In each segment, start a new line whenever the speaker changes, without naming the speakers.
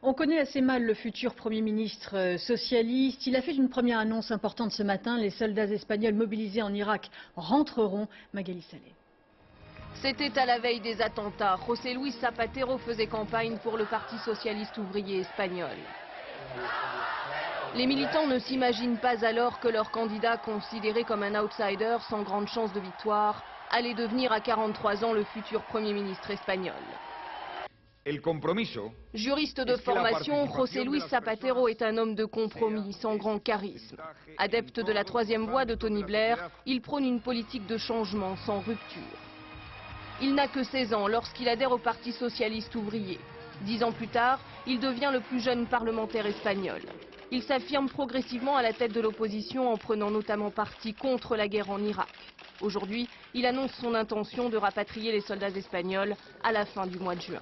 On connaît assez mal le futur Premier ministre socialiste. Il a fait une première annonce importante ce matin. Les soldats espagnols mobilisés en Irak rentreront. Magali Saleh.
C'était à la veille des attentats. José Luis Zapatero faisait campagne pour le Parti socialiste ouvrier espagnol. Les militants ne s'imaginent pas alors que leur candidat, considéré comme un outsider sans grande chance de victoire, allait devenir à 43 ans le futur Premier ministre espagnol. Juriste de formation, José Luis Zapatero est un homme de compromis, sans grand charisme. Adepte de la troisième voie de Tony Blair, il prône une politique de changement sans rupture. Il n'a que 16 ans lorsqu'il adhère au Parti socialiste ouvrier. 10 ans plus tard, il devient le plus jeune parlementaire espagnol. Il s'affirme progressivement à la tête de l'opposition en prenant notamment parti contre la guerre en Irak. Aujourd'hui, il annonce son intention de rapatrier les soldats espagnols à la fin du mois de juin.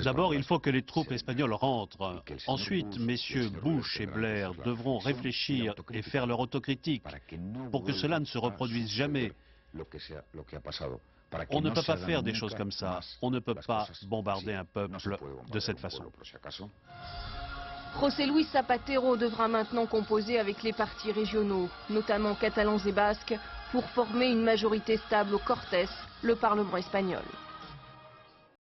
D'abord, il faut que les troupes espagnoles rentrent. Ensuite, messieurs Bush et Blair devront réfléchir et faire leur autocritique pour que cela ne se reproduise jamais. On ne peut pas faire des choses comme ça. On ne peut pas bombarder un peuple de cette façon.
José Luis Zapatero devra maintenant composer avec les partis régionaux, notamment catalans et basques, pour former une majorité stable au Cortes, le Parlement espagnol.